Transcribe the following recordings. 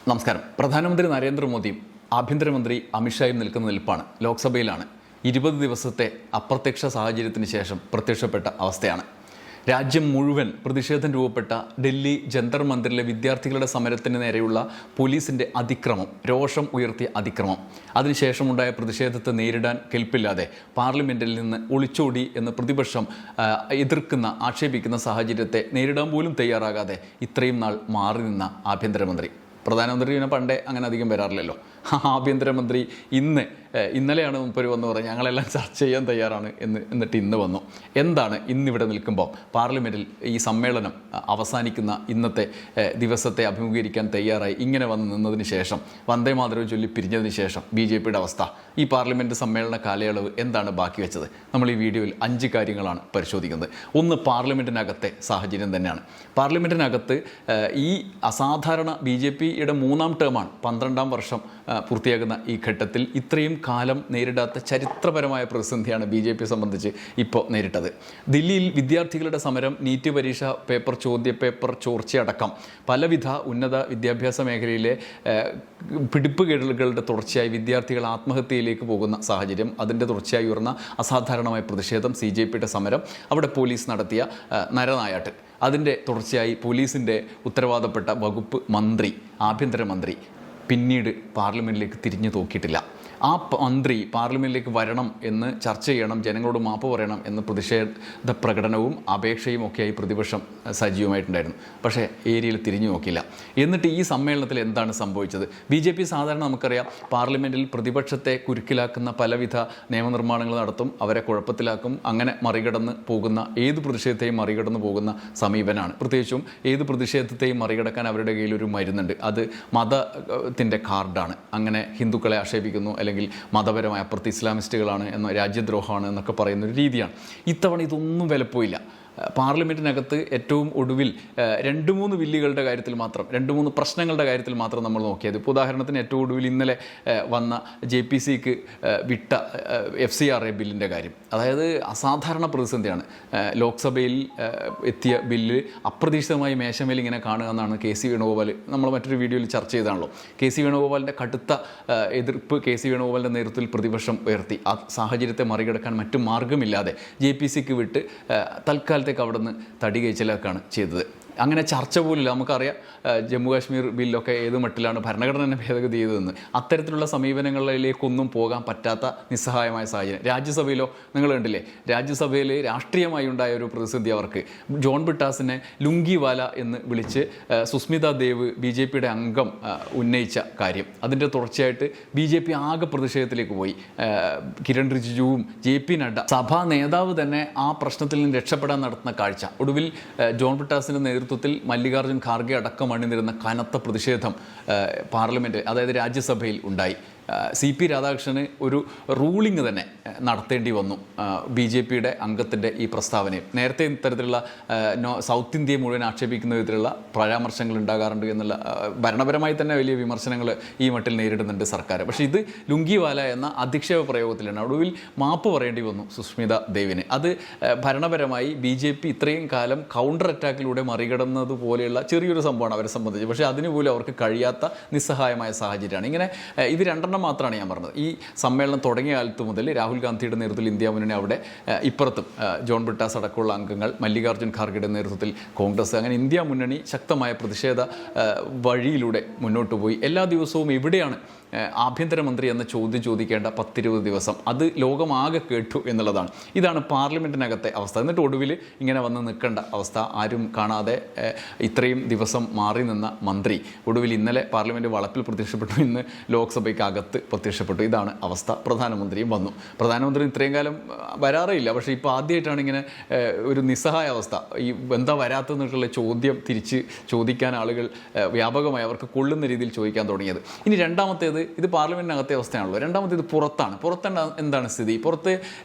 നമസ്കാരം. പ്രധാനമന്ത്രി നരേന്ദ്രമോദിയും ആഭ്യന്തരമന്ത്രി അമിത്ഷായും നിൽക്കുന്ന നിൽപ്പാണ്. ലോക്സഭയിലാണ് 20 ദിവസത്തെ അപ്രത്യക്ഷ സാഹചര്യത്തിന് ശേഷം പ്രത്യക്ഷപ്പെട്ട അവസ്ഥയാണ്. രാജ്യം മുഴുവൻ പ്രതിഷേധം രൂപപ്പെട്ട ഡൽഹി ജന്തർ മന്ദിറിലെ വിദ്യാർത്ഥികളുടെ സമരത്തിന് നേരെയുള്ള പോലീസിൻ്റെ അതിക്രമം, രോഷം ഉയർത്തിയ അതിക്രമം, അതിനുശേഷമുണ്ടായ പ്രതിഷേധത്തെ നേരിടാൻ കെൽപ്പില്ലാതെ പാർലമെൻറ്റിൽ നിന്ന് ഒളിച്ചോടി എന്ന് പ്രതിപക്ഷം എതിർക്കുന്ന, ആക്ഷേപിക്കുന്ന സാഹചര്യത്തെ നേരിടാൻ പോലും തയ്യാറാകാതെ ഇത്രയും നാൾ മാറി നിന്ന ആഭ്യന്തരമന്ത്രി. പ്രധാനമന്ത്രി പിന്നെ പണ്ടേ അങ്ങനെ അധികം വരാറില്ലല്ലോ. ആഭ്യന്തരമന്ത്രി ഇന്നലെയാണ് മുമ്പ് വന്ന് പറഞ്ഞ് ഞങ്ങളെല്ലാം ചർച്ച ചെയ്യാൻ തയ്യാറാണ് എന്നിട്ട് ഇന്ന് വന്നു. എന്താണ് ഇന്നിവിടെ നിൽക്കുമ്പോൾ പാർലമെൻറ്റിൽ ഈ സമ്മേളനം അവസാനിക്കുന്ന ഇന്നത്തെ ദിവസത്തെ അഭിമുഖീകരിക്കാൻ തയ്യാറായി ഇങ്ങനെ വന്ന് നിന്നതിന് ശേഷം, വന്ദേ മാതരം ചൊല്ലി പിരിഞ്ഞതിന് ശേഷം ബി.ജെ.പിയുടെ അവസ്ഥ, ഈ പാർലമെൻറ്റ് സമ്മേളന കാലയളവ് എന്താണ് ബാക്കി വെച്ചത്? നമ്മൾ ഈ വീഡിയോയിൽ 5 കാര്യങ്ങളാണ് പരിശോധിക്കുന്നത്. ഒന്ന്, പാർലമെൻറ്റിനകത്തെ സാഹചര്യം തന്നെയാണ്. പാർലമെൻറ്റിനകത്ത് ഈ അസാധാരണ ബി.ജെ.പിയുടെ 3ാം ടേമാണ്, 12ാം വർഷം പൂർത്തിയാകുന്ന ഈ ഘട്ടത്തിൽ ഇത്രയും കാലം നേരിടാത്ത ചരിത്രപരമായ പ്രതിസന്ധിയാണ് ബി.ജെ.പിയെ സംബന്ധിച്ച് ഇപ്പോൾ നേരിട്ടത്. ദില്ലിയിൽ വിദ്യാർത്ഥികളുടെ സമരം, നീറ്റ് പരീക്ഷ പേപ്പർ, ചോദ്യപേപ്പർ ചോർച്ചയടക്കം പലവിധ ഉന്നത വിദ്യാഭ്യാസ മേഖലയിലെ പിടിപ്പുകേടുകളുടെ തുടർച്ചയായി വിദ്യാർത്ഥികൾ ആത്മഹത്യയിലേക്ക് പോകുന്ന സാഹചര്യം, അതിൻ്റെ തുടർച്ചയായി ഉയർന്ന അസാധാരണമായ പ്രതിഷേധം, CJPയുടെ സമരം, അവിടെ പോലീസ് നടത്തിയ നരനായാട്ട്, അതിൻ്റെ തുടർച്ചയായി പോലീസിൻ്റെ ഉത്തരവാദപ്പെട്ട വകുപ്പ് മന്ത്രി, ആഭ്യന്തരമന്ത്രി പിന്നീട് പാർലമെൻറ്റിലേക്ക് തിരിഞ്ഞു നോക്കിയിട്ടില്ല. ആ മന്ത്രി പാർലമെൻറ്റിലേക്ക് വരണം എന്ന്, ചർച്ച ചെയ്യണം, ജനങ്ങളോട് മാപ്പ് പറയണം എന്ന് പ്രതിഷേധ പ്രകടനവും അപേക്ഷയും ഒക്കെയായി പ്രതിപക്ഷം സജീവമായിട്ടുണ്ടായിരുന്നു. പക്ഷേ ഏരിയയിൽ തിരിഞ്ഞു നോക്കിയില്ല. എന്നിട്ട് ഈ സമ്മേളനത്തിൽ എന്താണ് സംഭവിച്ചത്? ബി.ജെ.പി സാധാരണ നമുക്കറിയാം പ്രതിപക്ഷത്തെ പ്രതിപക്ഷത്തെ കുരുക്കിലാക്കുന്ന പലവിധ നിയമനിർമ്മാണങ്ങൾ നടത്തും, അവരെ കുഴപ്പത്തിലാക്കും, അങ്ങനെ മറികടന്ന് പോകുന്ന, ഏത് പ്രതിഷേധത്തെയും മറികടന്ന് പോകുന്ന സമീപനമാണ്. പ്രത്യേകിച്ചും ഏത് പ്രതിഷേധത്തെയും മറികടക്കാൻ അവരുടെ കയ്യിൽ ഒരു മരുന്നുണ്ട്, അത് മതത്തിൻ്റെ കാർഡാണ്. അങ്ങനെ ഹിന്ദുക്കളെ ആക്ഷേപിക്കുന്നു, അല്ലെങ്കിൽ മതപരമായ അപ്പുറത്ത് ഇസ്ലാമിസ്റ്റുകളാണ് എന്നോ രാജ്യദ്രോഹമാണ് എന്നൊക്കെ പറയുന്നൊരു രീതിയാണ്. ഇത്തവണ ഇതൊന്നും വിലപ്പോയില്ല. പാർലമെൻറ്റിനകത്ത് ഏറ്റവും ഒടുവിൽ 2-3 ബില്ലുകളുടെ കാര്യത്തിൽ മാത്രം, 2-3 പ്രശ്നങ്ങളുടെ കാര്യത്തിൽ മാത്രം നമ്മൾ നോക്കിയത്. ഇപ്പോൾ ഉദാഹരണത്തിന് ഏറ്റവും ഒടുവിൽ ഇന്നലെ വന്ന JPCക്ക് വിട്ട FCRA ബില്ലിൻ്റെ കാര്യം, അതായത് അസാധാരണ പ്രതിസന്ധിയാണ്. ലോക്സഭയിൽ എത്തിയ ബില്ല് അപ്രതീക്ഷിതമായി മേശമേൽ ഇങ്ങനെ കാണുക എന്നാണ് KC വേണുഗോപാൽ, നമ്മൾ മറ്റൊരു വീഡിയോയിൽ ചർച്ച ചെയ്താണല്ലോ. KC വേണുഗോപാലിൻ്റെ കടുത്ത എതിർപ്പ് KC വേണുഗോപാലിൻ്റെ നേതൃത്വത്തിൽ പ്രതിപക്ഷം ഉയർത്തി. ആ സാഹചര്യത്തെ മറികടക്കാൻ മറ്റു മാർഗമില്ലാതെ JPCക്ക് വിട്ട് തൽക്കാലത്തേക്ക് അവിടെ നിന്ന് തടി കഴിച്ചിലാക്കാണ് ചെയ്തത്. അങ്ങനെ ചർച്ച പോലില്ല. നമുക്കറിയാം ജമ്മു കാശ്മീർ ബില്ലൊക്കെ ഏത് മട്ടിലാണ് ഭരണഘടന ഭേദഗതി ചെയ്തതെന്ന്. അത്തരത്തിലുള്ള സമീപനങ്ങളിലേക്കൊന്നും പോകാൻ പറ്റാത്ത നിസ്സഹായമായ സാഹചര്യം. രാജ്യസഭയിലോ നിങ്ങൾ കണ്ടില്ലേ, രാജ്യസഭയിൽ രാഷ്ട്രീയമായി ഉണ്ടായ ഒരു പ്രതിസന്ധി അവർക്ക്. ജോൺ ബിട്ടാസിനെ ലുങ്കിവാല എന്ന് വിളിച്ച് സുസ്മിത ദേവ് BJPയുടെ അംഗം ഉന്നയിച്ച കാര്യം, അതിൻ്റെ തുടർച്ചയായിട്ട് BJP ആകെ പ്രതിഷേധത്തിലേക്ക് പോയി. കിരൺ റിജിജുവും JP നഡ്ഡ, സഭാ നേതാവ് തന്നെ ആ പ്രശ്നത്തിൽ നിന്ന് രക്ഷപ്പെടാൻ നടത്തുന്ന കാഴ്ച. ഒടുവിൽ ജോൺ ബിട്ടാസിൻ്റെ നേതൃത്വത്തിൽ മല്ലികാർജ്ജുൻ ഖാർഗെ അടക്കം അണിനിരുന്ന കനത്ത പ്രതിഷേധം പാർലമെൻറ്റ്, അതായത് രാജ്യസഭയിൽ ഉണ്ടായി. CP രാധാകൃഷ്ണന് ഒരു റൂളിംഗ് തന്നെ നടത്തേണ്ടി വന്നു BJPയുടെ അംഗത്തിൻ്റെ ഈ പ്രസ്താവനയും. നേരത്തെ ഇത്തരത്തിലുള്ള സൗത്ത് ഇന്ത്യയെ മുഴുവൻ ആക്ഷേപിക്കുന്ന വിധത്തിലുള്ള പരാമർശങ്ങൾ ഉണ്ടാകാറുണ്ട് എന്നുള്ള ഭരണപരമായി തന്നെ വലിയ വിമർശനങ്ങൾ ഈ മട്ടിൽ നേരിടുന്നുണ്ട് സർക്കാർ. പക്ഷേ ഇത് ലുങ്കിവാല എന്ന അധിക്ഷേപ പ്രയോഗത്തിലാണ്. ഒടുവിൽ മാപ്പ് പറയേണ്ടി വന്നു സുസ്മിത ദേവിന്. അത് ഭരണപരമായി BJP ഇത്രയും കാലം കൗണ്ടർ അറ്റാക്കിലൂടെ മറികടന്നതുപോലെയുള്ള ചെറിയൊരു സംഭവമാണ് അവരെ സംബന്ധിച്ച്. പക്ഷേ അതിനുപോലും അവർക്ക് കഴിയാത്ത നിസ്സഹായമായ സാഹചര്യമാണ്. ഇങ്ങനെ ഇത് 2 മാത്രമാണ് ഞാൻ പറഞ്ഞത്. ഈ സമ്മേളനം തുടങ്ങിയ കാലത്ത് മുതൽ രാഹുൽ ഗാന്ധിയുടെ നേതൃത്വത്തിൽ ഇന്ത്യ മുന്നണി, അവിടെ ഇപ്പുറത്തും ജോൺ ബിട്ടാസ് അടക്കമുള്ള അംഗങ്ങൾ, മല്ലികാർജ്ജുൻ ഖാർഗെയുടെ നേതൃത്വത്തിൽ കോൺഗ്രസ്, അങ്ങനെ ഇന്ത്യ മുന്നണി ശക്തമായ പ്രതിഷേധ വഴിയിലൂടെ മുന്നോട്ട് പോയി. എല്ലാ ദിവസവും എവിടെയാണ് ആഭ്യന്തരമന്ത്രി എന്ന ചോദ്യം ചോദിക്കേണ്ട 10-20 ദിവസം, അത് ലോകമാകെ കേട്ടു എന്നുള്ളതാണ്. ഇതാണ് പാർലമെൻറ്റിനകത്തെ അവസ്ഥ. എന്നിട്ട് ഒടുവിൽ ഇങ്ങനെ വന്ന് നിൽക്കേണ്ട അവസ്ഥ, ആരും കാണാതെ ഇത്രയും ദിവസം മാറി നിന്ന മന്ത്രി ഒടുവിൽ ഇന്നലെ പാർലമെൻറ്റ് വളപ്പിൽ പ്രത്യക്ഷപ്പെട്ടു, ഇന്ന് ലോക്സഭയ്ക്ക് അകത്ത് പ്രത്യക്ഷപ്പെട്ടു. ഇതാണ് അവസ്ഥ. പ്രധാനമന്ത്രിയും വന്നു. പ്രധാനമന്ത്രി ഇത്രയും കാലം വരാറേ ഇല്ല, പക്ഷേ ഇപ്പോൾ ആദ്യമായിട്ടാണ് ഇങ്ങനെ ഒരു നിസ്സഹായ അവസ്ഥ. ഈ എന്താ വരാത്തതെന്നുള്ള ചോദ്യം തിരിച്ച് ചോദിക്കാൻ ആളുകൾ വ്യാപകമായി അവർക്ക് കൊള്ളുന്ന രീതിയിൽ ചോദിക്കാൻ തുടങ്ങിയത്. ഇനി രണ്ടാമത്തേത്, ഇത് പാർലമെൻറ്റിനകത്തെ അവസ്ഥയാണല്ലോ. രണ്ടാമത്തേത് പുറത്താണ്. എന്താണ് സ്ഥിതി? പുറത്ത്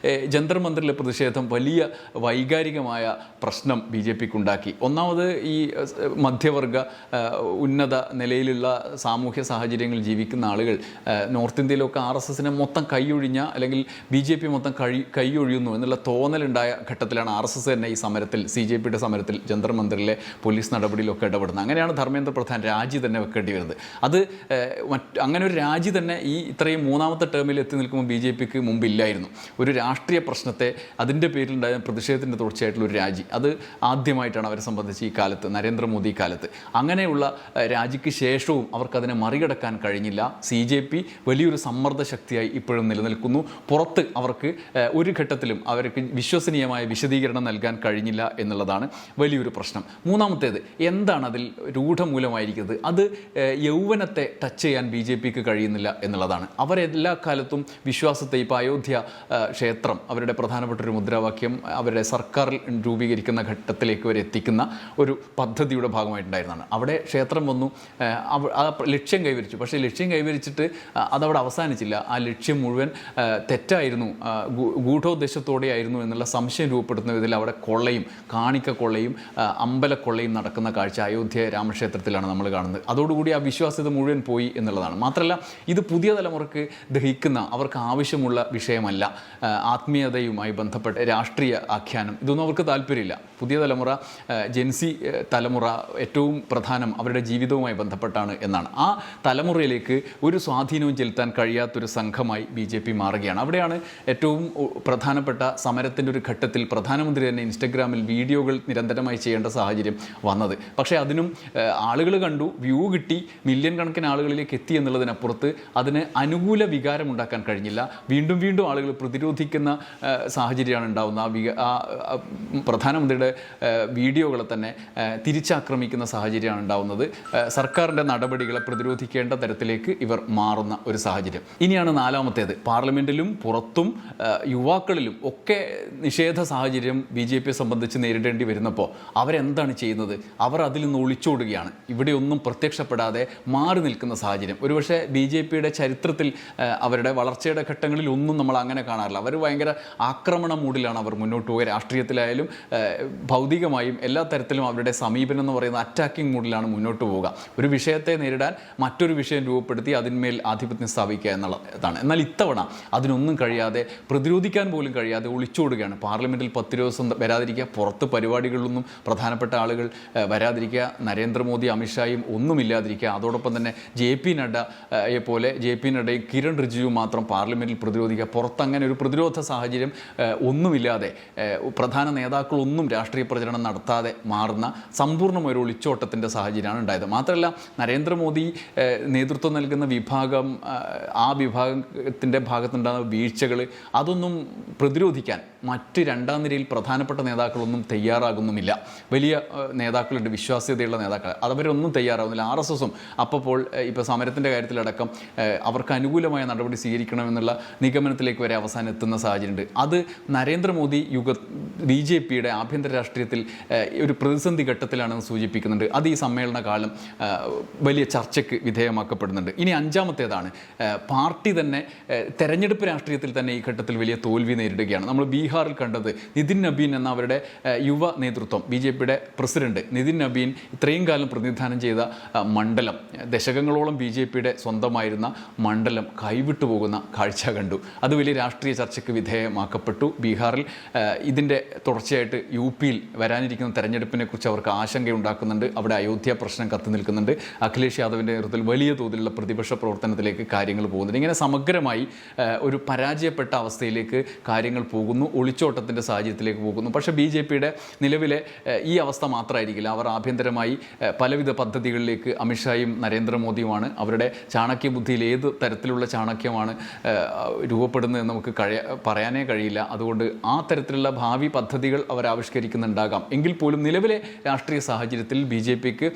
ജന്തർ മന്ദിറിലെ പ്രതിഷേധം വലിയ വൈകാരികമായ പ്രശ്നം BJPക്ക് ഉണ്ടാക്കി. ഒന്നാമത് ഈ മധ്യവർഗ ഉന്നത നിലയിലുള്ള സാമൂഹ്യ സാഹചര്യങ്ങളിൽ ജീവിക്കുന്ന ആളുകൾ നോർത്ത് ഇന്ത്യയിലൊക്കെ RSSനെ മൊത്തം കൈയൊഴിഞ്ഞ അല്ലെങ്കിൽ BJP മൊത്തം കൈയൊഴിയുന്നു എന്നുള്ള തോന്നലുണ്ടായ ഘട്ടത്തിലാണ് RSS തന്നെ ഈ സമരത്തിൽ CJPയുടെ സമരത്തിൽ ജന്തർ മന്ദിറിലെ പോലീസ് നടപടിയിലൊക്കെ ഇടപെടുന്നത്. അങ്ങനെയാണ് ധർമ്മേന്ദ്ര പ്രധാൻ രാജി തന്നെ വെക്കേണ്ടി വരുന്നത്. അത് അങ്ങനെ ഒരു രാജി തന്നെ ഈ ഇത്രയും മൂന്നാമത്തെ ടേമിൽ എത്തി നിൽക്കുമ്പോൾ BJPക്ക് മുമ്പില്ലായിരുന്നു. ഒരു രാഷ്ട്രീയ പ്രശ്നത്തെ അതിൻ്റെ പേരിലുണ്ടായ പ്രതിഷേധത്തിൻ്റെ തുടർച്ചയായിട്ടുള്ള ഒരു രാജി, അത് ആദ്യമായിട്ടാണ് അവരെ സംബന്ധിച്ച് ഈ കാലത്ത്, നരേന്ദ്രമോദി കാലത്ത്. അങ്ങനെയുള്ള രാജിക്ക് ശേഷവും അവർക്കതിനെ മറികടക്കാൻ കഴിഞ്ഞില്ല. CJP വലിയൊരു സമ്മർദ്ദ ശക്തിയായി ഇപ്പോഴും നിലനിൽക്കുന്നു. പുറത്ത് അവർക്ക് ഒരു ഘട്ടത്തിലും അവർക്ക് വിശ്വസനീയമായ വിശദീകരണം നൽകാൻ കഴിഞ്ഞില്ല എന്നുള്ളതാണ് വലിയൊരു പ്രശ്നം. മൂന്നാമത്തേത് എന്താണ് അതിൽ രൂഢമൂലമായിരിക്കുന്നത്? അത് യൗവനത്തെ ടച്ച് ചെയ്യാൻ BJPക്ക് കഴിയുന്നില്ല എന്നുള്ളതാണ്. അവരെല്ലാ കാലത്തും വിശ്വാസത്തെ, ഇപ്പോൾ അയോധ്യ ക്ഷേത്രം അവരുടെ പ്രധാനപ്പെട്ട ഒരു മുദ്രാവാക്യം അവരുടെ സർക്കാർ രൂപീകരിക്കുന്ന ഘട്ടത്തിലേക്ക് വരെ എത്തിക്കുന്ന ഒരു പദ്ധതിയുടെ ഭാഗമായിട്ടുണ്ടായിരുന്നതാണ്. അവിടെ ക്ഷേത്രം വന്നു, ആ ലക്ഷ്യം കൈവരിച്ചു. പക്ഷേ ലക്ഷ്യം കൈവരിച്ചിട്ട് അതവിടെ അവസാനിച്ചില്ല. ആ ലക്ഷ്യം മുഴുവൻ തെറ്റായിരുന്നു, ഗൂഢോദ്ദേശത്തോടെയായിരുന്നു എന്നുള്ള സംശയം രൂപപ്പെടുത്തുന്ന വിധത്തിൽ അവിടെ കൊള്ളയും കാണിക്ക കൊള്ളയും അമ്പലക്കൊള്ളയും നടക്കുന്ന കാഴ്ച അയോധ്യ രാമക്ഷേത്രത്തിലാണ് നമ്മൾ കാണുന്നത്. അതോടുകൂടി ആ വിശ്വാസ്യത മുഴുവൻ പോയി എന്നുള്ളതാണ്. മാത്രമല്ല ഇത് പുതിയ തലമുറക്ക് ദഹിക്കുന്ന, അവർക്ക് ആവശ്യമുള്ള വിഷയമല്ല. ആത്മീയതയുമായി ബന്ധപ്പെട്ട രാഷ്ട്രീയ ആഖ്യാനം, ഇതൊന്നും അവർക്ക് താല്പര്യമില്ല. പുതിയ തലമുറ, ജെൻസി തലമുറ ഏറ്റവും പ്രധാനം അവരുടെ ജീവിതവുമായി ബന്ധപ്പെട്ടാണ് എന്നാണ്. ആ തലമുറയിലേക്ക് ഒരു സ്വാധീനവും ചെലുത്താൻ കഴിയാത്തൊരു സംഘമായി BJP മാറുകയാണ്. അവിടെയാണ് ഏറ്റവും പ്രധാനപ്പെട്ട സമരത്തിൻ്റെ ഒരു ഘട്ടത്തിൽ പ്രധാനമന്ത്രി തന്നെ ഇൻസ്റ്റഗ്രാമിൽ വീഡിയോകൾ നിരന്തരമായി ചെയ്യേണ്ട സാഹചര്യം വന്നത്. പക്ഷേ അതിനും ആളുകൾ കണ്ടു, വ്യൂ കിട്ടി, മില്യൺ കണക്കിന് ആളുകളിലേക്ക് എത്തി എന്നുള്ളതിനപ്പുറത്ത് അതിന് അനുകൂല വികാരം ഉണ്ടാക്കാൻ കഴിഞ്ഞില്ല. വീണ്ടും വീണ്ടും ആളുകൾ പ്രതിരോധിക്കുന്ന സാഹചര്യമാണ് ഉണ്ടാകുന്നത്. പ്രധാനമന്ത്രിയുടെ വീഡിയോകളെ തന്നെ തിരിച്ചാക്രമിക്കുന്ന സാഹചര്യമാണ് ഉണ്ടാകുന്നത്. സർക്കാരിൻ്റെ നടപടികളെ പ്രതിരോധിക്കേണ്ട തരത്തിലേക്ക് ഇവർ മാറുന്ന ഒരു സാഹചര്യം. ഇനിയാണ് നാലാമത്തേത്. പാർലമെൻറ്റിലും പുറത്തും യുവാക്കളിലും ഒക്കെ നിഷേധ സാഹചര്യം BJPയെ സംബന്ധിച്ച് നേരിടേണ്ടി വരുന്നപ്പോൾ അവരെന്താണ് ചെയ്യുന്നത്? അവർ അതിൽ നിന്ന് ഒളിച്ചോടുകയാണ്. ഇവിടെയൊന്നും പ്രത്യക്ഷപ്പെടാതെ മാറി നിൽക്കുന്ന സാഹചര്യം. ഒരുപക്ഷെ BJPയുടെ ചരിത്രത്തിൽ അവരുടെ വളർച്ചയുടെ ഘട്ടങ്ങളിൽ ഒന്നും നമ്മൾ അങ്ങനെ കാണാറില്ല. അവർ ഭയങ്കര ആക്രമണ മൂഡിലാണ് അവർ മുന്നോട്ട് പോവുക. രാഷ്ട്രീയത്തിലായാലും ഭൗതികമായും എല്ലാ തരത്തിലും അവരുടെ സമീപനം എന്ന് പറയുന്ന അറ്റാക്കിംഗ് മൂഡിലാണ് മുന്നോട്ട് പോവുക. ഒരു വിഷയത്തെ നേരിടാൻ മറ്റൊരു വിഷയം രൂപപ്പെടുത്തി അതിന്മേൽ ആധിപത്യം സ്ഥാപിക്കുക എന്നുള്ളതാണ്. എന്നാൽ ഇത്തവണ അതിനൊന്നും കഴിയാതെ, പ്രതിരോധിക്കാൻ പോലും കഴിയാതെ ഒളിച്ചോടുകയാണ്. പാർലമെൻറ്റിൽ 10 ദിവസം വരാതിരിക്കുക, പുറത്ത് പരിപാടികളിലൊന്നും പ്രധാനപ്പെട്ട ആളുകൾ വരാതിരിക്കുക, നരേന്ദ്രമോദി അമിത്ഷായും ഒന്നുമില്ലാതിരിക്കുക. അതോടൊപ്പം തന്നെ JP നഡ്ഡയെ പോലെ JP നഡ്ഡയും കിരൺ റിജിജുവും മാത്രം പാർലമെൻറ്റിൽ പ്രതിരോധിക്കുക. പുറത്തങ്ങനെ ഒരു പ്രതിരോധ സാഹചര്യം ഒന്നുമില്ലാതെ, പ്രധാന നേതാക്കളൊന്നും രാഷ്ട്രീയ പ്രചരണം നടത്താതെ മാറുന്ന സമ്പൂർണ്ണമായ ഒരു ഒളിച്ചോട്ടത്തിൻ്റെ സാഹചര്യമാണ് ഉണ്ടായത്. മാത്രമല്ല നരേന്ദ്രമോദി നേതൃത്വം നൽകുന്ന വിഭാഗം, ആ വിഭാഗത്തിൻ്റെ ഭാഗത്തുണ്ടാകുന്ന വീഴ്ചകൾ, അതൊന്നും പ്രതിരോധിക്കാൻ മറ്റ് രണ്ടാം നിരയിൽ പ്രധാനപ്പെട്ട നേതാക്കളൊന്നും തയ്യാറാകുന്നുമില്ല. വലിയ നേതാക്കളുണ്ട്, വിശ്വാസ്യതയുള്ള നേതാക്കൾ, അവരൊന്നും തയ്യാറാകുന്നില്ല. RSSും അപ്പോൾ ഇപ്പോൾ സമരത്തിൻ്റെ കാര്യത്തിലടക്കം അവർക്ക് അനുകൂലമായ നടപടി സ്വീകരിക്കണമെന്നുള്ള നിഗമനത്തിലേക്ക് വരെ അവസാനം എത്തുന്ന സാഹചര്യമുണ്ട്. അത് നരേന്ദ്രമോദി BJPയുടെ ആഭ്യന്തര രാഷ്ട്രീയത്തിൽ ഒരു പ്രതിസന്ധി ഘട്ടത്തിലാണെന്ന് സൂചിപ്പിക്കുന്നുണ്ട്. അത് ഈ സമ്മേളന കാലം വലിയ ചർച്ചയ്ക്ക് വിധേയമാക്കപ്പെടുന്നുണ്ട്. ഇനി അഞ്ചാമത്തേതാണ്, പാർട്ടി തന്നെ തെരഞ്ഞെടുപ്പ് രാഷ്ട്രീയത്തിൽ തന്നെ ഈ ഘട്ടത്തിൽ വലിയ തോൽവി നേരിടുകയാണ്. നമ്മൾ ബീഹാറിൽ കണ്ടത് നിതിൻ നബീൻ എന്ന അവരുടെ യുവ നേതൃത്വം, BJPയുടെ പ്രസിഡന്റ് നിതിൻ നബീൻ ഇത്രയും കാലം പ്രതിനിധാനം ചെയ്ത മണ്ഡലം, ദശകങ്ങളോളം BJPയുടെ സ്വന്തമായിരുന്ന മണ്ഡലം കൈവിട്ടു പോകുന്ന കാഴ്ച കണ്ടു. അത് വലിയ രാഷ്ട്രീയ ചർച്ചയ്ക്ക് വിധേയമാക്കപ്പെട്ടു. ബീഹാറിൽ ഇതിൻ്റെ തുടർച്ചയായിട്ട് UPയിൽ വരാനിരിക്കുന്ന തെരഞ്ഞെടുപ്പിനെ കുറിച്ച് അവർക്ക് ആശങ്കയുണ്ടാക്കുന്നുണ്ട്. അവിടെ അയോധ്യ പ്രശ്നം കത്തി നിൽക്കുന്നുണ്ട്. അഖിലേഷ് യാദവിൻ്റെ നേതൃത്വത്തിൽ വലിയ തോതിലുള്ള പ്രതിപക്ഷ പ്രവർത്തനത്തിലേക്ക് കാര്യങ്ങൾ പോകുന്നുണ്ട്. ഇങ്ങനെ സമഗ്രമായി ഒരു പരാജയപ്പെട്ട അവസ്ഥയിലേക്ക് കാര്യങ്ങൾ പോകുന്നു, ഒളിച്ചോട്ടത്തിൻ്റെ സാഹചര്യത്തിലേക്ക് പോകുന്നു. പക്ഷേ BJPയുടെ നിലവിലെ ഈ അവസ്ഥ മാത്രമായിരിക്കില്ല. അവർ ആഭ്യന്തരമായി പലവിധ പദ്ധതികളിലേക്ക് അമിത്ഷായും നരേന്ദ്രമോദിയുമാണ്, അവരുടെ ചാണക്യ ബുദ്ധിയിൽ ഏത് തരത്തിലുള്ള ചാണക്യമാണ് രൂപപ്പെടുന്നതെന്ന് നമുക്ക് പറയാനേ കഴിയില്ല. അതുകൊണ്ട് ആ തരത്തിലുള്ള ഭാവി പദ്ധതികൾ അവർ ആവിഷ്കരിക്കുന്നുണ്ടാകാം. എങ്കിൽ പോലും നിലവിലെ രാഷ്ട്രീയ സാഹചര്യത്തിൽ BJPക്ക്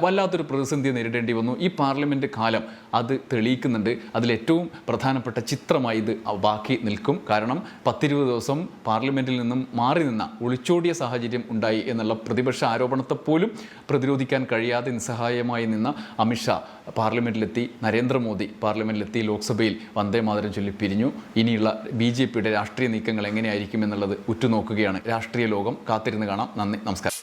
വല്ലാത്തൊരു പ്രതിസന്ധി നേരിടേണ്ടി വന്നു. ഈ പാർലമെൻറ്റ് കാലം അത് തെളിയിക്കുന്നുണ്ട്. അതിലേറ്റവും പ്രധാനപ്പെട്ട ചിത്രമായി ഇത് ബാക്കി നിൽക്കും. കാരണം 10-20 ദിവസം പാർലമെൻറ്റിൽ നിന്നും മാറി നിന്ന, ഒളിച്ചോടിയ സാഹചര്യം ഉണ്ടായി എന്നുള്ള പ്രതിപക്ഷ ആരോപണത്തെ പോലും പ്രതിരോധിക്കാൻ കഴിയാതെ നിസ്സഹായമായി നിന്ന അമിത്ഷാ പാർലമെൻറ്റിലെത്തി, നരേന്ദ്രമോദി പാർലമെൻറ്റിലെത്തി, ലോക്സഭയിൽ വന്ദേ മാതരം ചൊല്ലി പിരിഞ്ഞു. ഇനിയുള്ള BJPയുടെ രാഷ്ട്രീയ നീക്കങ്ങൾ എങ്ങനെയായിരിക്കും എന്നുള്ളത് ഉറ്റുനോക്കുകയാണ് രാഷ്ട്രീയ ലോകം. കാത്തിരുന്ന് കാണാം. നന്ദി, നമസ്കാരം.